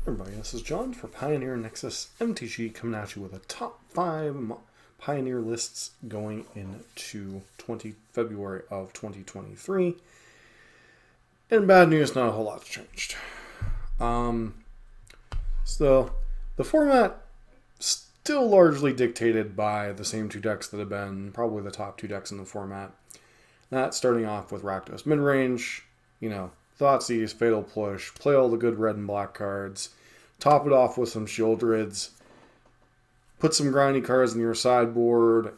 Everybody, this is John for Pioneer Nexus MTG coming at you with a top 5 Pioneer lists going into February of 2023. And bad news, not a whole lot's changed. So the format still largely dictated by the same two decks that have been probably the top 2 decks in the format. That starting off with Rakdos Midrange, Thoughtseize, Fatal Push, play all the good red and black cards, top it off with some Shieldrids, put some grindy cards in your sideboard,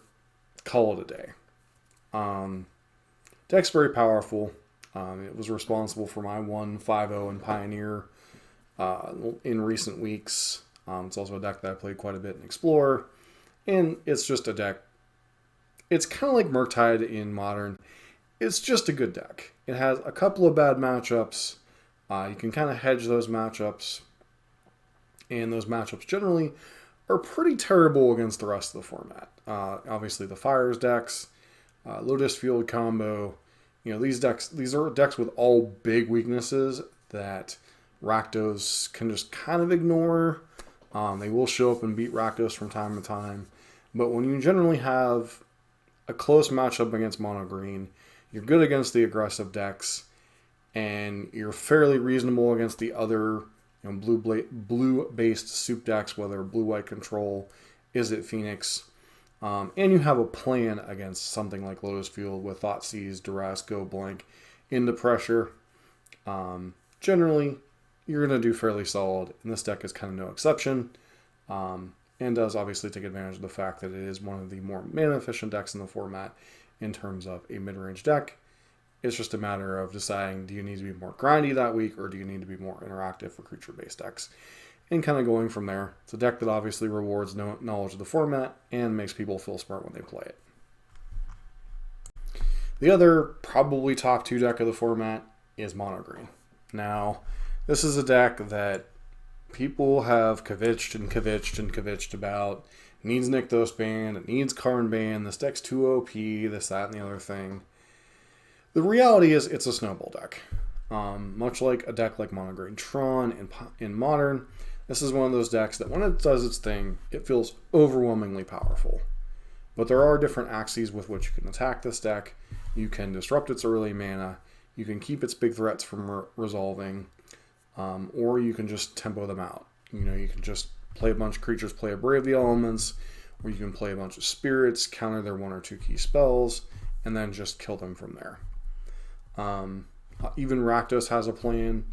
call it a day. Deck's very powerful. It was responsible for my 1-5-0 in Pioneer in recent weeks. It's also a deck that I played quite a bit in Explorer, and it's just a deck. It's kind of like Murktide in Modern. It's just a good deck. It has a couple of bad matchups. You can kind of hedge those matchups. And those matchups generally are pretty terrible against the rest of the format. Obviously the Fires decks, Lotus Field combo. These are decks with all big weaknesses that Rakdos can just kind of ignore. They will show up and beat Rakdos from time to time. But when you generally have a close matchup against mono green, you're good against the aggressive decks, and you're fairly reasonable against the other blue-based soup decks, whether blue-white control, is it Phoenix, and you have a plan against something like Lotus Field with Thoughtseize, Duress, Go Blank, into pressure. Generally, you're going to do fairly solid, and this deck is kind of no exception, and does obviously take advantage of the fact that it is one of the more mana-efficient decks in the format in terms of a mid-range deck. It's just a matter of deciding, do you need to be more grindy that week, or do you need to be more interactive for creature-based decks? And kind of going from there. It's a deck that obviously rewards knowledge of the format and makes people feel smart when they play it. The other probably top 2 deck of the format is mono green. Now, this is a deck that people have kvetched about. It needs Rakdos ban, it needs Karn ban, this deck's too OP, this, that, and the other thing. The reality is it's a snowball deck. Much like a deck like Mono Green Tron in Modern, this is one of those decks that when it does its thing, it feels overwhelmingly powerful. But there are different axes with which you can attack this deck. You can disrupt its early mana, you can keep its big threats from resolving, or you can just tempo them out. You can just play a bunch of creatures, play a Brave the Elements, or you can play a bunch of spirits, counter their 1 or 2 key spells, and then just kill them from there. Even Rakdos has a plan,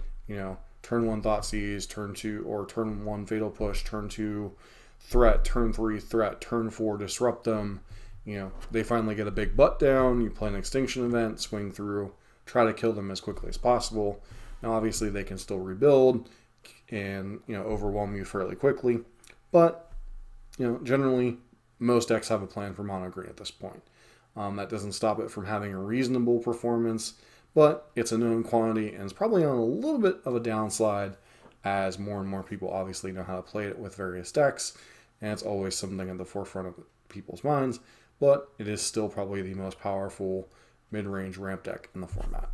turn 1 Thoughtseize, turn 2, or turn 1 Fatal Push, turn 2 Threat, turn 3 Threat, turn 4 Disrupt them. They finally get a big butt down, you play an Extinction event, swing through, try to kill them as quickly as possible. Now obviously they can still rebuild and overwhelm you fairly quickly, but generally most decks have a plan for mono green at this point. That doesn't stop it from having a reasonable performance, but it's a known quantity and it's probably on a little bit of a downslide as more and more people obviously know how to play it with various decks, and it's always something at the forefront of people's minds, but it is still probably the most powerful mid-range ramp deck in the format.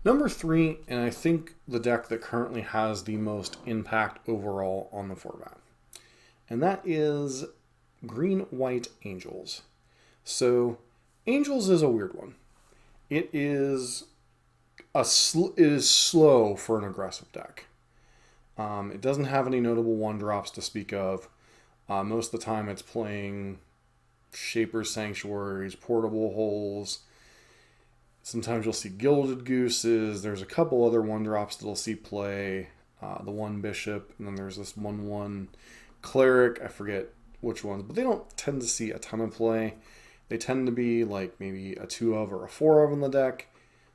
Number 3, and I think the deck that currently has the most impact overall on the format, and that is Green-White Angels. So, Angels is a weird one. It is slow for an aggressive deck. It doesn't have any notable 1-drops to speak of. Most of the time it's playing Shaper's Sanctuaries, Portable Holes. Sometimes you'll see Gilded Gooses. There's a couple other 1-drops that'll see play. The 1 Bishop, and then there's this 1/1 Cleric. I forget which ones, but they don't tend to see a ton of play. They tend to be like maybe a 2 of or a 4 of in the deck.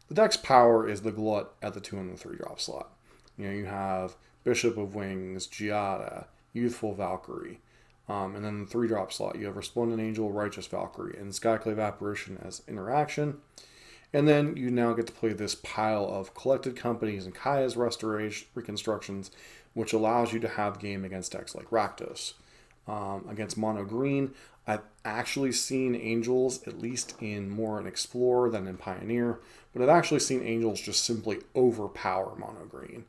The deck's power is the glut at the 2 and the 3-drop slot. You have Bishop of Wings, Giada, Youthful Valkyrie, and then the 3-drop slot you have Resplendent Angel, Righteous Valkyrie, and Skyclave Apparition as interaction. And then you now get to play this pile of Collected Companies and Kaya's Reconstructions, which allows you to have game against decks like Rakdos. Against mono green, I've actually seen Angels, at least in more in Explorer than in Pioneer, but I've actually seen Angels just simply overpower mono green.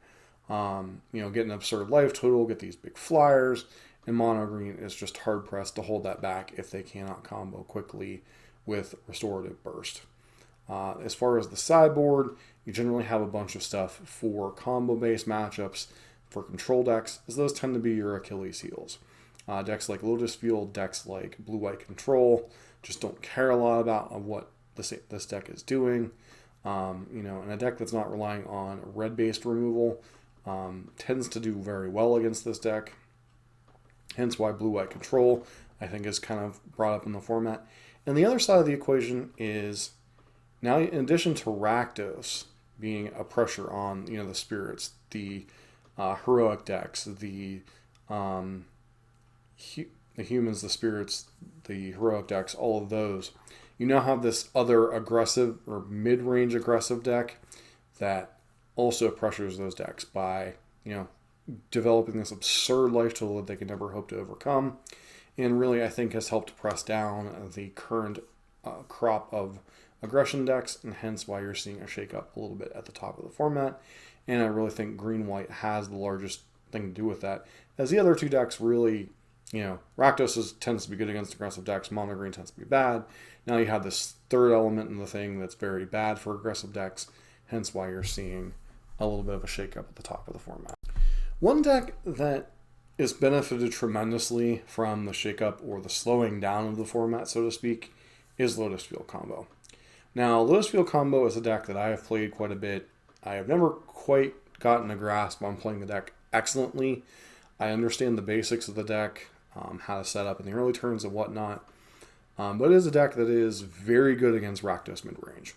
Get an absurd life total, get these big flyers, and mono green is just hard pressed to hold that back if they cannot combo quickly with Restorative Burst. As far as the sideboard, you generally have a bunch of stuff for combo-based matchups for control decks, as those tend to be your Achilles heels. Decks like Lotus Field, decks like Blue-White Control, just don't care a lot about what this deck is doing. And a deck that's not relying on red-based removal tends to do very well against this deck. Hence why Blue-White Control, I think, is kind of brought up in the format. And the other side of the equation is, now in addition to Rakdos being a pressure on, the spirits, the heroic decks, the humans, the spirits, the heroic decks, all of those, you now have this other aggressive or mid-range aggressive deck that also pressures those decks by, developing this absurd life total that they can never hope to overcome. And really, I think, has helped press down the current crop of aggression decks, and hence why you're seeing a shake-up a little bit at the top of the format. And I really think green-white has the largest thing to do with that, as the other two decks really, Rakdos tends to be good against aggressive decks, mono green tends to be bad. Now you have this third element in the thing that's very bad for aggressive decks, hence why you're seeing a little bit of a shake-up at the top of the format. One deck that is benefited tremendously from the shake-up or the slowing down of the format, so to speak, is Lotus Field Combo. Now, Lotus Field Combo is a deck that I have played quite a bit. I have never quite gotten a grasp on playing the deck excellently. I understand the basics of the deck, how to set up in the early turns and whatnot. But it is a deck that is very good against Rakdos Midrange.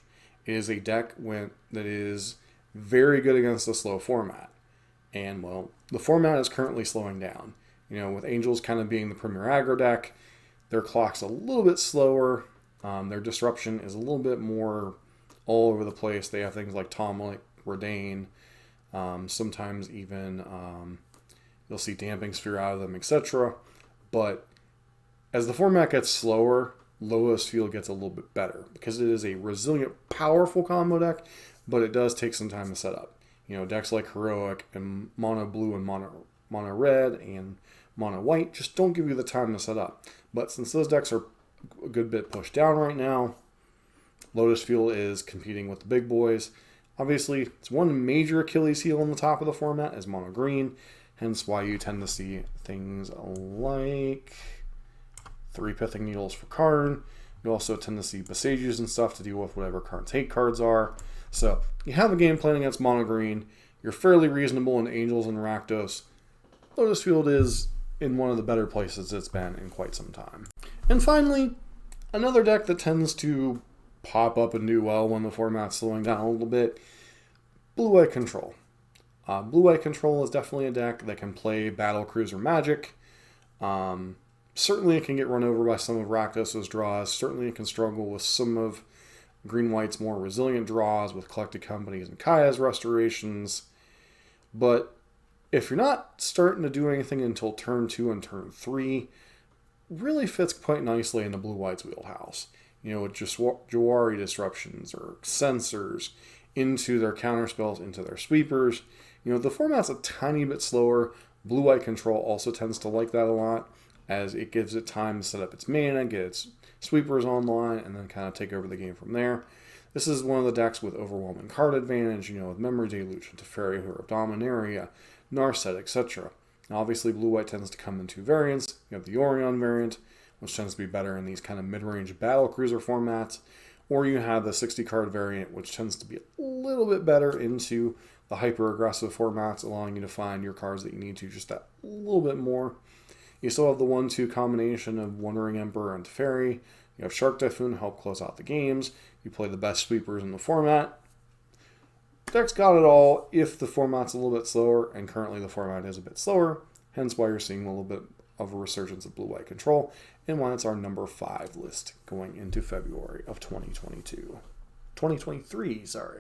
It is a deck that is very good against the slow format. And, well, the format is currently slowing down. With Angels kind of being the premier aggro deck, their clock's a little bit slower. Their disruption is a little bit more all over the place. They have things like Tomlik, Redain, sometimes even you'll see Damping Sphere out of them, etc. But as the format gets slower, Lotus Field gets a little bit better because it is a resilient, powerful combo deck, but it does take some time to set up. Decks like Heroic and Mono Blue and Mono Red and Mono White just don't give you the time to set up. But since those decks are a good bit pushed down right now, Lotus Field is competing with the big boys. Obviously, it's one major Achilles heel on the top of the format is mono green, hence why you tend to see things like 3 Pithing Needles for Karn. You also tend to see Bosages and stuff to deal with whatever Karn's hate cards are. So you have a game plan against mono green. You're fairly reasonable in Angels and Rakdos. Lotus Field is in one of the better places it's been in quite some time. And finally, another deck that tends to pop up and do well when the format's slowing down a little bit, Blue-White Control. Blue-White Control is definitely a deck that can play Battle Cruiser Magic. Certainly it can get run over by some of Rakdos' draws. Certainly it can struggle with some of Green-White's more resilient draws with Collected Companies and Kaya's restorations. But if you're not starting to do anything until turn 2 and turn 3, really fits quite nicely in the Blue-White's wheelhouse. With just Jawari disruptions or sensors into their counterspells, into their sweepers. The format's a tiny bit slower. Blue-White Control also tends to like that a lot, as it gives it time to set up its mana, get its sweepers online, and then kind of take over the game from there. This is one of the decks with overwhelming card advantage, with Memory Deluge, Teferi, Hero of Dominaria, Narset, etc. Now, obviously, Blue-White tends to come in 2 variants. You have the Orion variant, which tends to be better in these kind of mid-range battle cruiser formats, or you have the 60-card variant, which tends to be a little bit better into the hyper-aggressive formats, allowing you to find your cards that you need to just that little bit more. You still have the 1-2 combination of Wandering Emperor and Teferi. You have Shark Typhoon to help close out the games. You play the best sweepers in the format. Deck's got it all if the format's a little bit slower, and currently the format is a bit slower, hence why you're seeing a little bit of a resurgence of Blue-White Control, and why it's our number 5 list going into February of 2023, sorry.